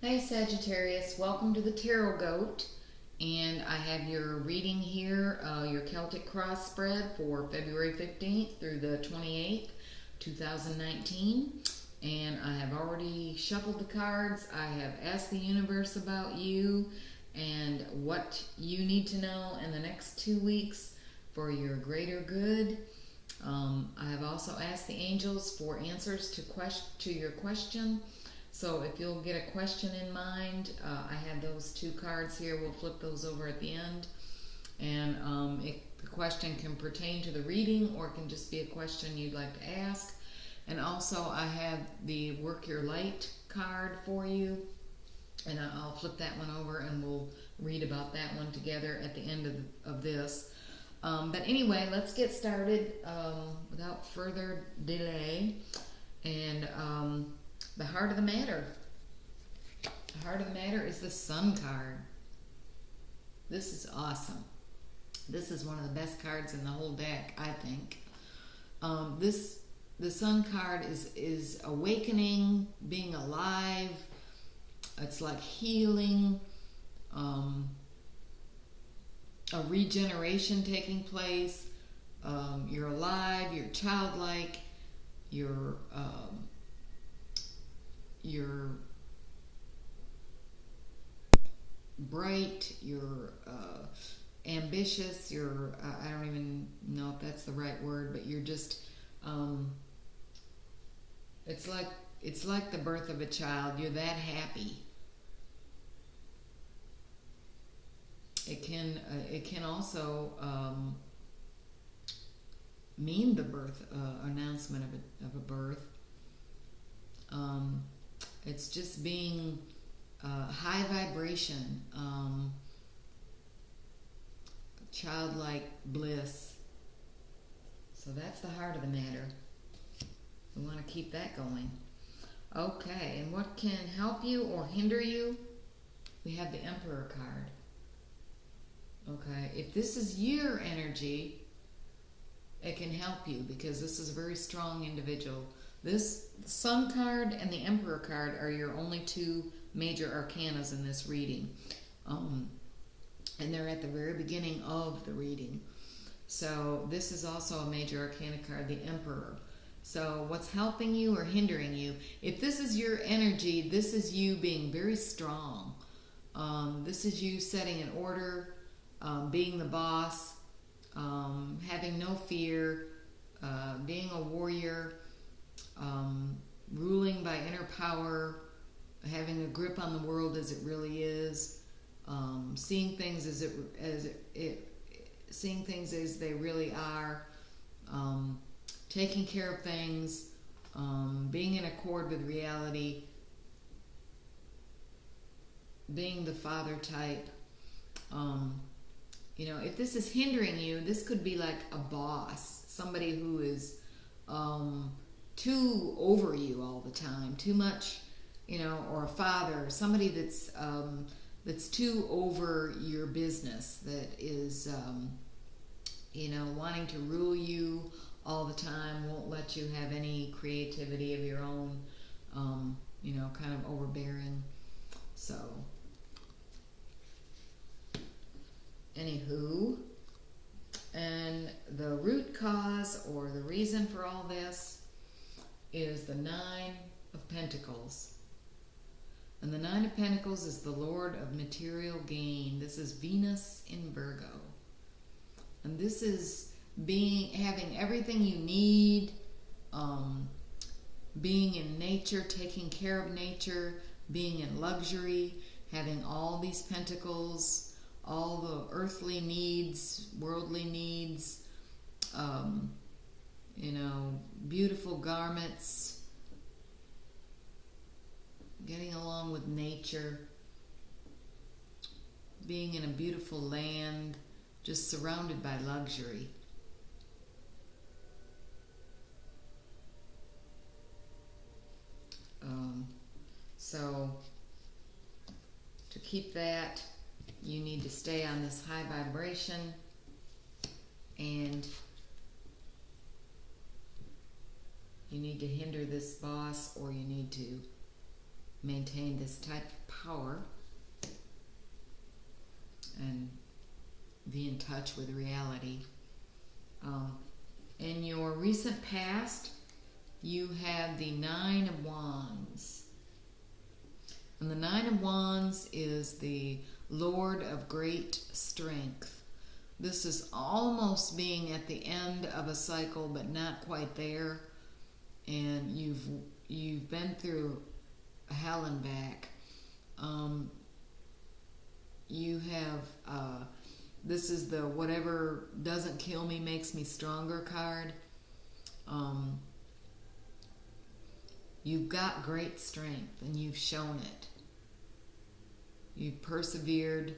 Hey Sagittarius, welcome to the Tarot Goat, and I have your reading here, your Celtic Cross spread for February 15th through the 28th, 2019, and I have already shuffled the cards. I have asked the universe about you and what you need to know in the next 2 weeks for your greater good. I have also asked the angels for answers to your question. So if you'll get a question in mind, I have those 2 cards here. We'll flip those over at the end. And the question can pertain to the reading, or it can just be a question you'd like to ask. And also I have the Work Your Light card for you. And I'll flip that one over and we'll read about that one together at the end of this. But anyway, let's get started without further delay. And the heart of the matter. The heart of the matter is the Sun card. This is awesome. This is one of the best cards in the whole deck, I think. The Sun card is awakening, being alive. It's like healing, a regeneration taking place. You're alive, you're childlike, you're bright, you're ambitious, you're, I don't even know if that's the right word, but you're just, it's like the birth of a child. You're that happy. It can also mean the birth, announcement of a birth. It's just being high vibration, childlike bliss. So that's the heart of the matter. We want to keep that going. Okay, and what can help you or hinder you? We have the Emperor card. Okay, if this is your energy, it can help you because this is a very strong individual. This Sun card and the Emperor card are your only 2 major arcanas in this reading. And they're at the very beginning of the reading. So this is also a major arcana card, the Emperor. So what's helping you or hindering you? If this is your energy, this is you being very strong. This is you setting an order, being the boss, having no fear, being a warrior, ruling by inner power, having a grip on the world as it really is, seeing things seeing things as they really are, taking care of things, being in accord with reality, being the father type. If this is hindering you, this could be like a boss, somebody who is too over you all the time, too much, or a father, somebody that's too over your business, that is, wanting to rule you all the time, won't let you have any creativity of your own, kind of overbearing. So, anywho, and the root cause or the reason for all this is the 9 of Pentacles. And the 9 of Pentacles is the Lord of material gain. This is Venus in Virgo. And this is having everything you need, being in nature, taking care of nature, being in luxury, having all these pentacles, all the earthly needs, worldly needs, beautiful garments, getting along with nature, being in a beautiful land, just surrounded by luxury. So to keep that, you need to stay on this high vibration, and you need to hinder this boss, or you need to maintain this type of power and be in touch with reality. In your recent past, you had the Nine of Wands. And the Nine of Wands is the Lord of great strength. This is almost being at the end of a cycle, but not quite there. And you've been through hell and back. You have, this is the whatever doesn't kill me makes me stronger card. You've got great strength and you've shown it. You've persevered.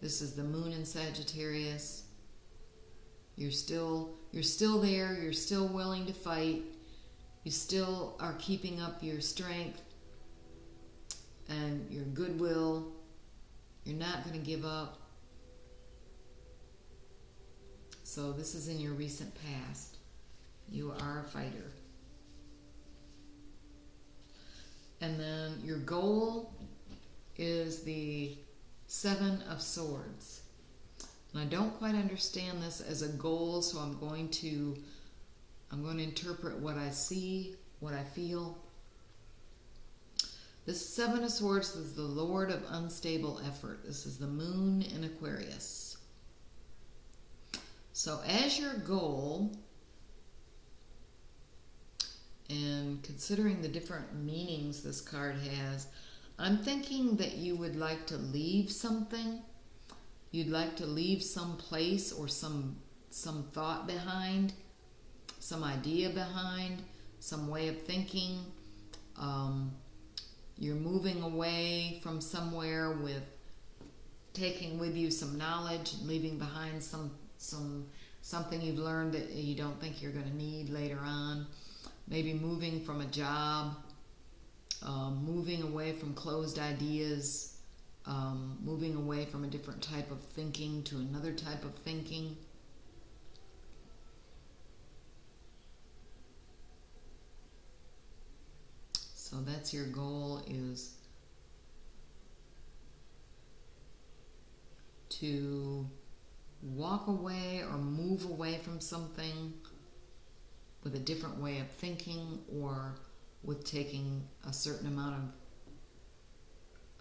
This is the moon in Sagittarius. You're still there. You're still willing to fight. You still are keeping up your strength and your goodwill. You're not going to give up. So this is in your recent past. You are a fighter. And then your goal is the Seven of Swords. And I don't quite understand this as a goal, so I'm going to interpret what I see, what I feel. The Seven of Swords is the Lord of unstable effort. This is the moon in Aquarius. So as your goal, and considering the different meanings this card has, I'm thinking that you would like to leave something. You'd like to leave some place or some thought behind, some idea behind, some way of thinking. You're moving away from somewhere with taking with you some knowledge, leaving behind something you've learned that you don't think you're going to need later on. Maybe moving from a job, moving away from closed ideas, moving away from a different type of thinking to another type of thinking. So that's your goal, is to walk away or move away from something with a different way of thinking, or with taking a certain amount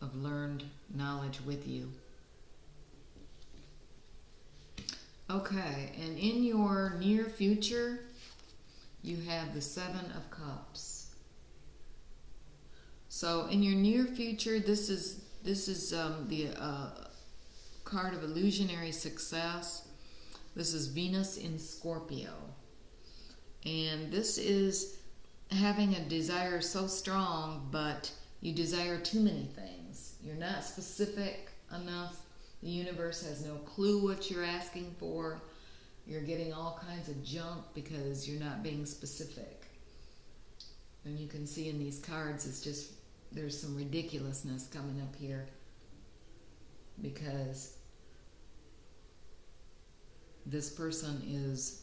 of learned knowledge with you. Okay, and in your near future, you have the Seven of Cups. So in your near future, this is the card of illusionary success. This is Venus in Scorpio. And this is having a desire so strong, but you desire too many things. You're not specific enough. The universe has no clue what you're asking for. You're getting all kinds of junk because you're not being specific. And you can see in these cards, it's just, there's some ridiculousness coming up here, because this person is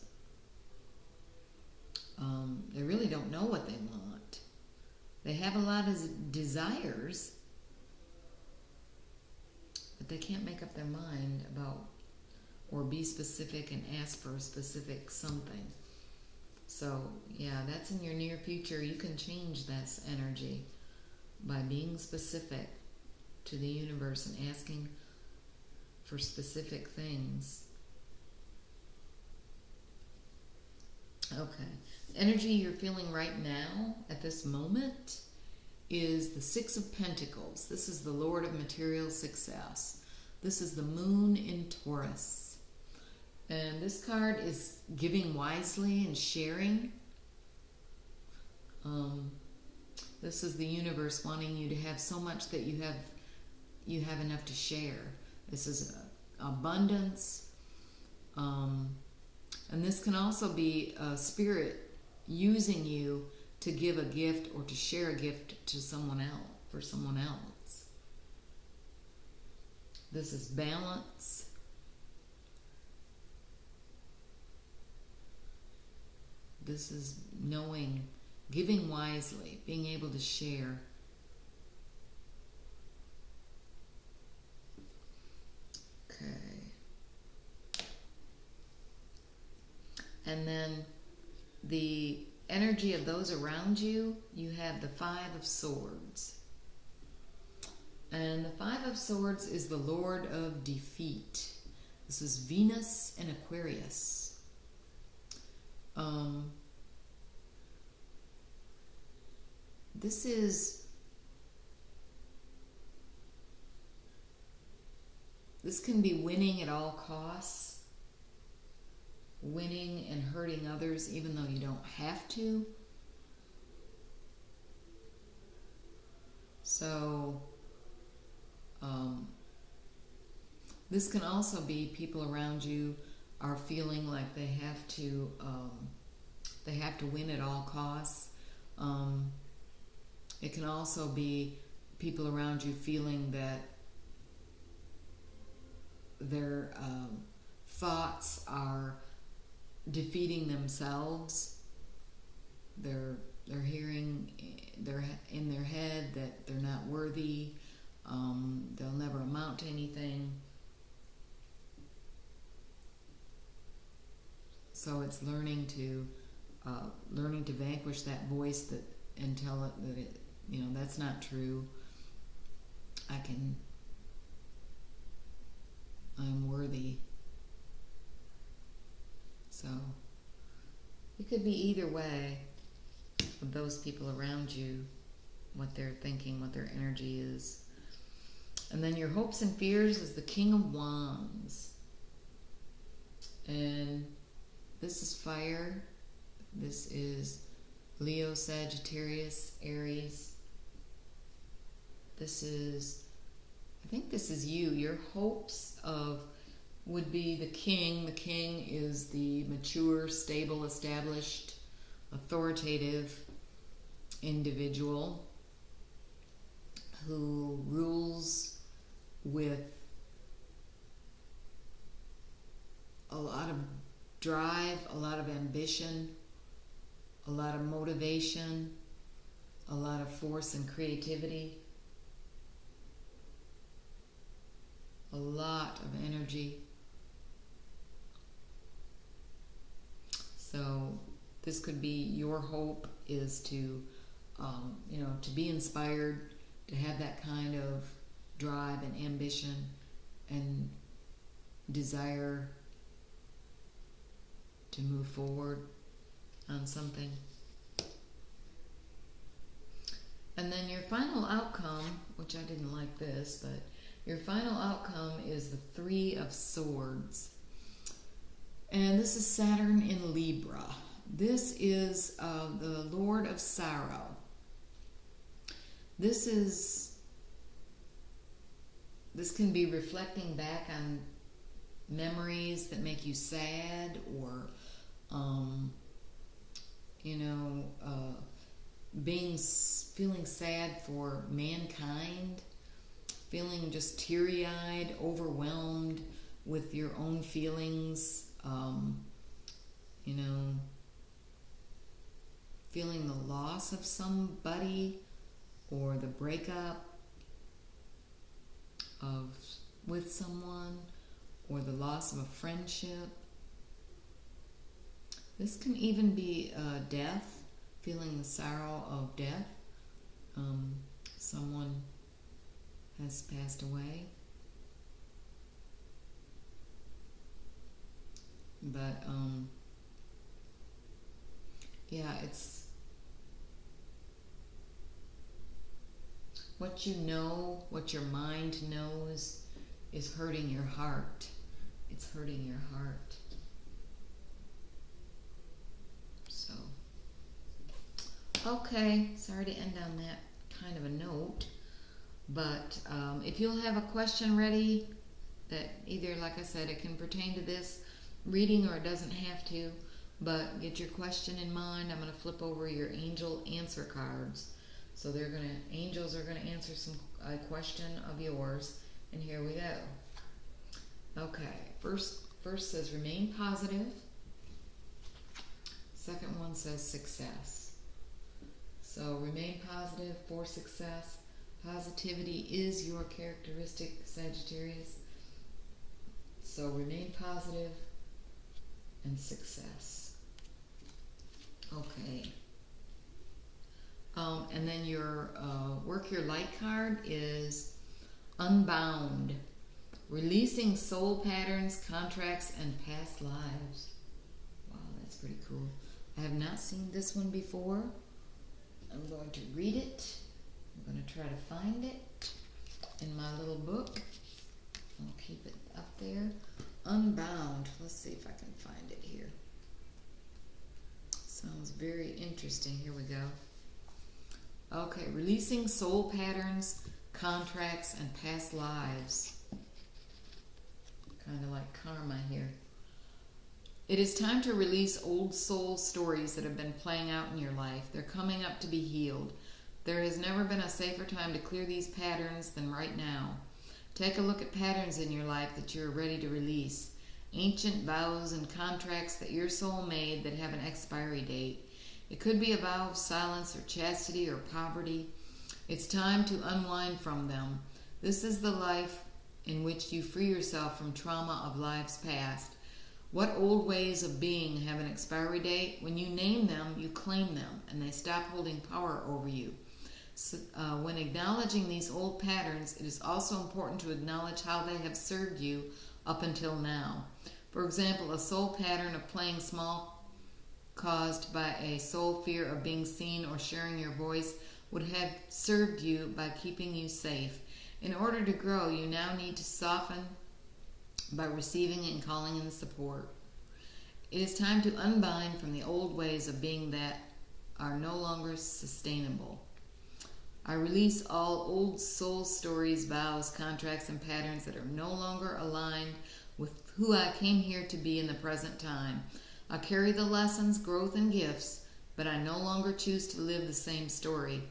they really don't know what they want. They have a lot of desires, but they can't make up their mind about or be specific and ask for a specific something. So yeah, that's in your near future. You can change this energy by being specific to the universe and asking for specific things. Okay. Energy you're feeling right now at this moment is the Six of Pentacles. This is the Lord of material success. This is the moon in Taurus. And this card is giving wisely and sharing. This is the universe wanting you to have so much that you have enough to share. This is abundance. And this can also be a spirit using you to give a gift or to share a gift to someone else, for someone else. This is balance. This is knowing, giving wisely, being able to share. And then the energy of those around you, you have the Five of Swords. And the Five of Swords is the Lord of Defeat. This is Venus and Aquarius. This can be winning at all costs. Winning and hurting others even though you don't have to. So, this can also be people around you are feeling like they have to win at all costs. It can also be people around you feeling that their thoughts are defeating themselves. They're hearing in their head that they're not worthy. They'll never amount to anything. So it's learning to vanquish that voice and tell it that that's not true. I'm worthy. So it could be either way of those people around you, what they're thinking, what their energy is. And then your hopes and fears is the King of Wands. And this is fire. This is Leo, Sagittarius, Aries. I think this is you. Your hopes would be the King. The King is the mature, stable, established, authoritative individual who rules with a lot of drive, a lot of ambition, a lot of motivation, a lot of force and creativity, a lot of energy. So this could be your hope is to be inspired, to have that kind of drive and ambition and desire to move forward on something. And then your final outcome, which I didn't like this, but your final outcome is the Three of Swords. And this is Saturn in Libra. This is the Lord of Sorrow. This can be reflecting back on memories that make you sad, or feeling sad for mankind, feeling just teary-eyed, overwhelmed with your own feelings, feeling the loss of somebody or the breakup with someone, or the loss of a friendship. This can even be death, feeling the sorrow of death. Someone has passed away. But it's what you know, what your mind knows is hurting your heart. It's hurting your heart. So, okay, sorry to end on that kind of a note, but if you'll have a question ready that either, like I said, it can pertain to this reading or it doesn't have to, but get your question in mind. I'm going to flip over your angel answer cards. So angels are going to answer a question of yours, and here we go. Okay, first says remain positive. Second one says success. So remain positive for success. Positivity is your characteristic, Sagittarius. So remain positive and success. Okay. And then your Work Your Light card is Unbound. Releasing soul patterns, contracts, and past lives. Wow, that's pretty cool. I have not seen this one before. I'm going to read it. I'm going to try to find it in my little book. I'll keep it up there. Unbound. Let's see if I can find it here. Sounds very interesting. Here we go. Okay, releasing soul patterns, contracts, and past lives. Kind of like karma here. It is time to release old soul stories that have been playing out in your life. They're coming up to be healed. There has never been a safer time to clear these patterns than right now. Take a look at patterns in your life that you're ready to release. Ancient vows and contracts that your soul made that have an expiry date. It could be a vow of silence or chastity or poverty. It's time to unwind from them. This is the life in which you free yourself from trauma of lives past. What old ways of being have an expiry date? When you name them, you claim them, and they stop holding power over you. So, when acknowledging these old patterns, it is also important to acknowledge how they have served you up until now. For example, a soul pattern of playing small caused by a soul fear of being seen or sharing your voice would have served you by keeping you safe. In order to grow, you now need to soften by receiving and calling in support. It is time to unbind from the old ways of being that are no longer sustainable. I release all old soul stories, vows, contracts, and patterns that are no longer aligned with who I came here to be in the present time. I carry the lessons, growth, and gifts, but I no longer choose to live the same story.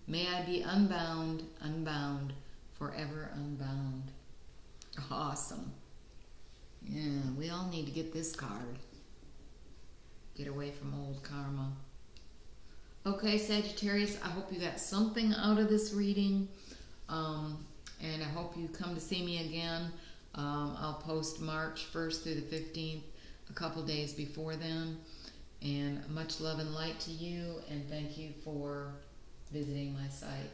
May I be unbound, unbound, forever unbound. Awesome. Yeah, we all need to get this card. Get away from old karma. Okay, Sagittarius, I hope you got something out of this reading. And I hope you come to see me again. I'll post March 1st through the 15th, a couple days before then. And much love and light to you, and thank you for visiting my site.